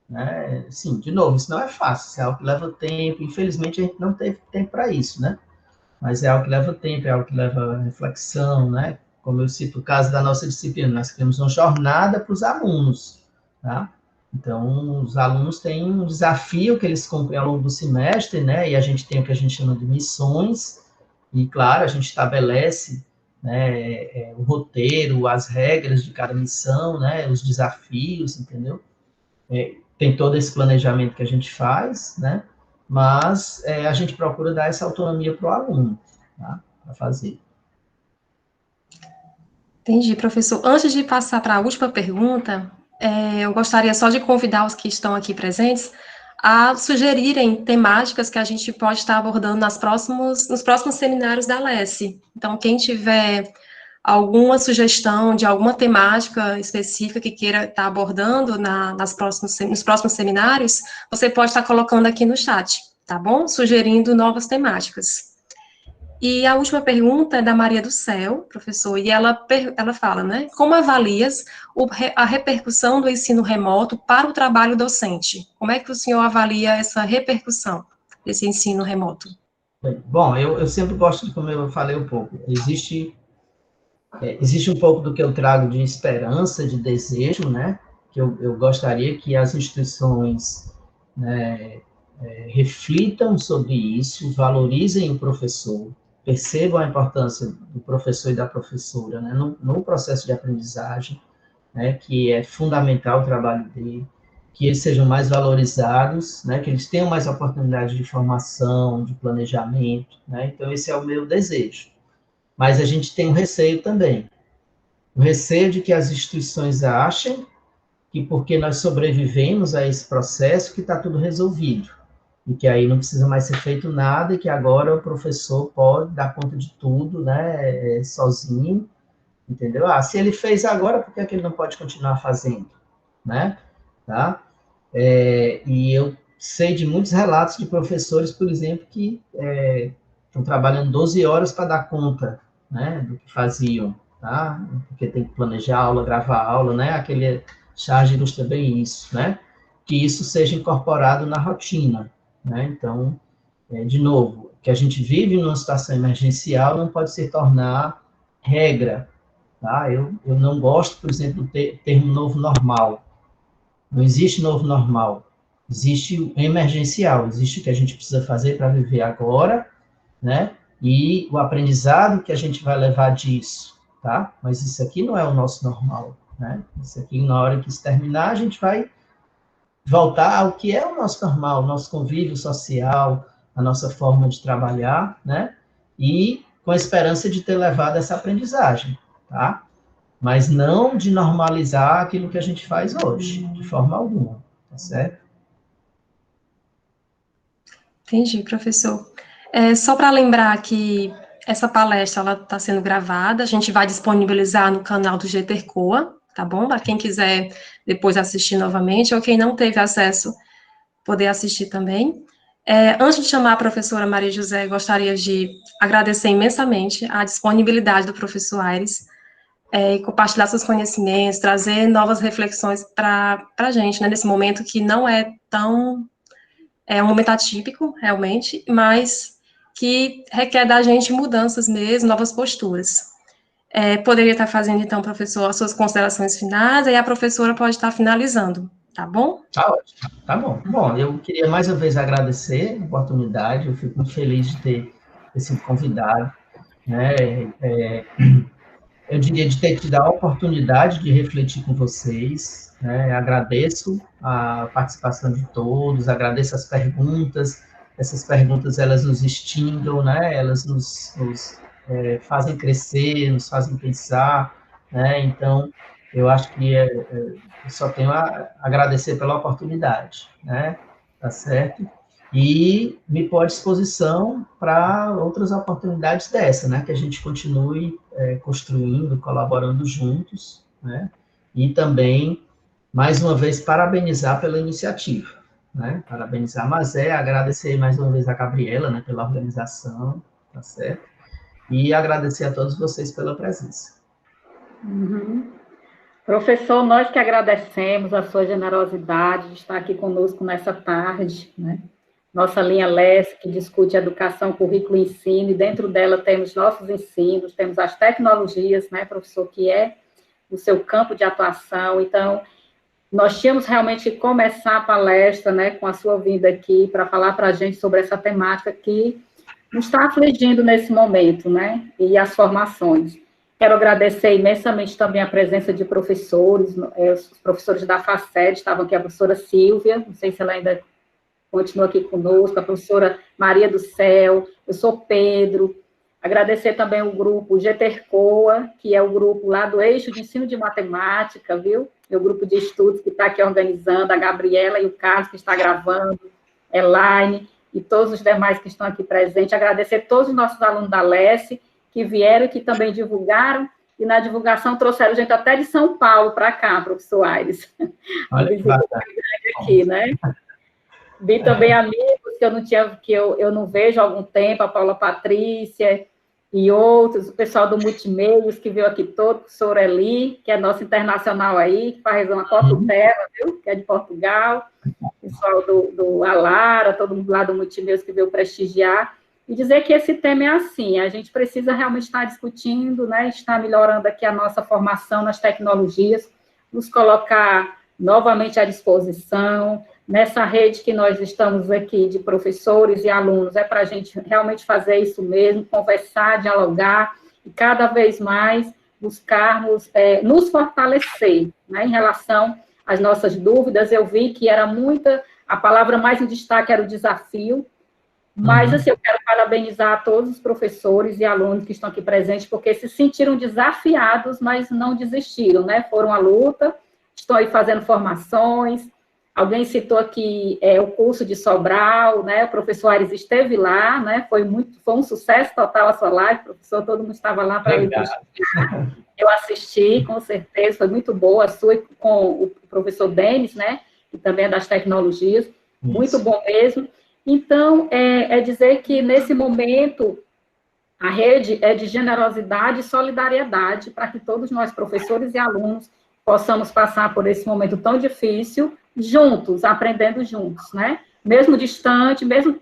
Speaker 1: Né? Sim, de novo, isso não é fácil, isso é algo que leva tempo, infelizmente a gente não teve tempo para isso, né? Mas é algo que leva tempo, é algo que leva reflexão, né? Como eu cito o caso da nossa disciplina, nós criamos uma jornada para os alunos, tá? Então, os alunos têm um desafio que eles cumprem ao longo do semestre, né? E a gente tem o que a gente chama de missões, e, claro, a gente estabelece, né, o roteiro, as regras de cada missão, né? Os desafios, entendeu? Tem todo esse planejamento que a gente faz, né? Mas a gente procura dar essa autonomia para o aluno, tá? Para fazer.
Speaker 2: Entendi, professor. Antes de passar para a última pergunta, eu gostaria só de convidar os que estão aqui presentes a sugerirem temáticas que a gente pode estar abordando nos próximos seminários da LESE. Então, quem tiver alguma sugestão de alguma temática específica que queira estar abordando nos próximos seminários, você pode estar colocando aqui no chat, tá bom? Sugerindo novas temáticas. E a última pergunta é da Maria do Céu, professor, e ela fala, né? Como avalias a repercussão do ensino remoto para o trabalho docente? Como é que o senhor avalia essa repercussão desse ensino remoto?
Speaker 1: Bom, eu sempre gosto de, como eu falei um pouco, existe um pouco do que eu trago de esperança, de desejo, né? Que eu gostaria que as instituições, né, reflitam sobre isso, valorizem o professor, percebam a importância do professor e da professora, né, no processo de aprendizagem, né, que é fundamental o trabalho dele, que eles sejam mais valorizados, né, que eles tenham mais oportunidade de formação, de planejamento, né, então esse é o meu desejo. Mas a gente tem um receio também, o receio de que as instituições achem que porque nós sobrevivemos a esse processo que está tudo resolvido, e que aí não precisa mais ser feito nada, e que agora o professor pode dar conta de tudo, né, sozinho, entendeu? Ah, se ele fez agora, por que é que ele não pode continuar fazendo, né? Tá? E eu sei de muitos relatos de professores, por exemplo, que estão trabalhando 12 horas para dar conta, né, do que faziam, tá? Porque tem que planejar a aula, gravar a aula, né? Aquele charge ilustra bem isso, né? Que isso seja incorporado na rotina, né? Então, de novo, que a gente vive numa situação emergencial não pode se tornar regra, tá? Eu não gosto, por exemplo, do termo novo normal. Não existe novo normal. Existe o emergencial, existe o que a gente precisa fazer para viver agora, né? E o aprendizado que a gente vai levar disso, tá? Mas isso aqui não é o nosso normal, né? Isso aqui, na hora que isso terminar, a gente vai voltar ao que é o nosso normal, o nosso convívio social, a nossa forma de trabalhar, né? E com a esperança de ter levado essa aprendizagem, tá? Mas não de normalizar aquilo que a gente faz hoje, de forma alguma, tá certo?
Speaker 2: Entendi, professor. Só para lembrar que essa palestra ela está sendo gravada, a gente vai disponibilizar no canal do GTRCOA, tá bom? Para quem quiser depois assistir novamente, ou quem não teve acesso, poder assistir também. Antes de chamar a professora Maria José, gostaria de agradecer imensamente a disponibilidade do professor Aires, e compartilhar seus conhecimentos, trazer novas reflexões para a gente, né, nesse momento que não é tão... É um momento atípico, realmente, mas que requer da gente mudanças mesmo, novas posturas. Poderia estar fazendo, então, professor, as suas considerações finais, aí a professora pode estar finalizando, tá bom?
Speaker 1: Tá ótimo, tá bom. Bom, eu queria mais uma vez agradecer a oportunidade, eu fico muito feliz de ter sido convidado, né? eu diria, de ter tido a oportunidade de refletir com vocês, né? Agradeço a participação de todos, agradeço as perguntas, essas perguntas, elas nos instigam, né? Elas nos fazem crescer, nos fazem pensar, né? Então, eu acho que eu só tenho a agradecer pela oportunidade, né? Tá certo? E me pôr à disposição para outras oportunidades dessa, né? Que a gente continue construindo, colaborando juntos, né? E também, mais uma vez, parabenizar pela iniciativa, né? Parabenizar, mas agradecer mais uma vez a Gabriela, né? Pela organização, tá certo? E agradecer a todos vocês pela presença.
Speaker 3: Uhum. Professor, nós que agradecemos a sua generosidade de estar aqui conosco nessa tarde, né? Nossa linha LES, que discute educação, currículo e ensino, e dentro dela temos nossos ensinos, temos as tecnologias, né, professor, que é o seu campo de atuação. Então, nós tínhamos realmente que começar a palestra, né, com a sua vinda aqui, para falar para a gente sobre essa temática que nos está afligindo nesse momento, né, e as formações. Quero agradecer imensamente também a presença de professores, os professores da FACED, estavam aqui a professora Silvia, não sei se ela ainda continua aqui conosco, a professora Maria do Céu, eu sou Pedro, agradecer também o grupo GTERCOA, que é o grupo lá do Eixo de Ensino de Matemática, viu? É o grupo de estudos que está aqui organizando, a Gabriela e o Carlos, que está gravando, Elaine, e todos os demais que estão aqui presentes, agradecer todos os nossos alunos da LES, que vieram e que também divulgaram, e na divulgação trouxeram gente até de São Paulo para cá, professor Aires.
Speaker 1: Olha que bacana.
Speaker 3: Aqui, né? Vi também amigos que eu não tinha, que eu não vejo há algum tempo, a Paula Patrícia e outros, o pessoal do Multimeios, que veio aqui todo, o professor Eli, que é nosso internacional aí, que faz uma Coto Terra, viu? Que é de Portugal, o pessoal do Alara, todo mundo lá do Multimeios que veio prestigiar, e dizer que esse tema é assim, a gente precisa realmente estar discutindo, né, estar melhorando aqui a nossa formação nas tecnologias, nos colocar novamente à disposição, nessa rede que nós estamos aqui, de professores e alunos, é para a gente realmente fazer isso mesmo, conversar, dialogar, e cada vez mais buscarmos nos fortalecer, né, em relação às nossas dúvidas. Eu vi que era a palavra mais em destaque era o desafio, mas, assim, eu quero parabenizar a todos os professores e alunos que estão aqui presentes, porque se sentiram desafiados, mas não desistiram, né, foram à luta, estão aí fazendo formações. Alguém citou aqui o curso de Sobral, né? O professor Aires esteve lá, né? Foi um sucesso total a sua live, professor, todo mundo estava lá para prestigiar. Eu assisti, com certeza, foi muito boa a sua, com o professor Denis, né? Que também é das tecnologias, muito bom mesmo. Então, dizer que, nesse momento, a rede é de generosidade e solidariedade para que todos nós, professores e alunos, possamos passar por esse momento tão difícil, juntos, aprendendo juntos, né? Mesmo distante, mesmo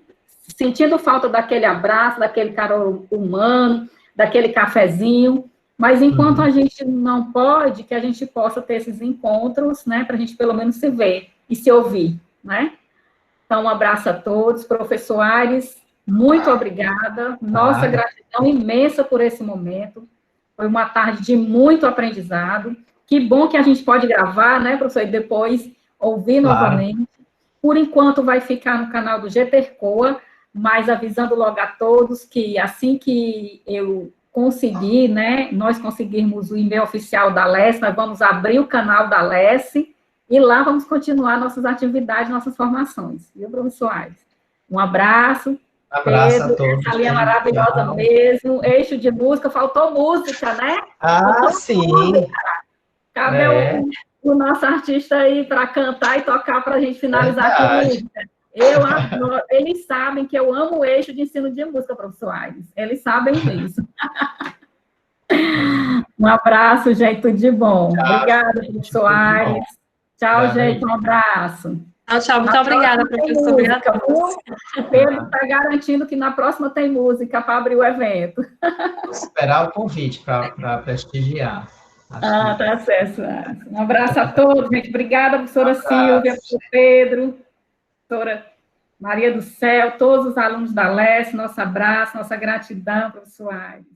Speaker 3: sentindo falta daquele abraço, daquele calor humano, daquele cafezinho, mas enquanto a gente não pode, que a gente possa ter esses encontros, né? Para a gente pelo menos se ver e se ouvir, né? Então, um abraço a todos. Professor Aires, muito obrigada. Nossa gratidão imensa por esse momento. Foi uma tarde de muito aprendizado. Que bom que a gente pode gravar, né, professor, e depois ouvir novamente. Por enquanto, vai ficar no canal do GTERCOA, mas avisando logo a todos que assim que eu conseguir, né, nós conseguirmos o e-mail oficial da LES, nós vamos abrir o canal da LES e lá vamos continuar nossas atividades, nossas formações. Viu, professor Aires? Um abraço.
Speaker 1: Abraço
Speaker 3: Pedro,
Speaker 1: a todos.
Speaker 3: essa linha maravilhosa mesmo. Eixo de música, faltou música, né?
Speaker 1: Sim.
Speaker 3: Música. Cadê o nosso artista aí para cantar e tocar para a gente finalizar com música? Eu adoro. Eles sabem que eu amo o eixo de ensino de música, professor Aires. Eles sabem disso. Um abraço, gente, tudo de bom.
Speaker 1: Tchau,
Speaker 3: obrigada, professor Aires. Tchau, gente, um abraço.
Speaker 2: Tchau, muito obrigada, professor. Obrigada a todos.
Speaker 3: O Pedro está garantindo que na próxima tem música para abrir o evento.
Speaker 1: Vou esperar o convite para prestigiar.
Speaker 3: Tá certo. Um abraço a todos, gente. Obrigada, professora Silvia, professor Pedro, professora Maria do Céu, todos os alunos da LES, nosso abraço, nossa gratidão, professor Aires.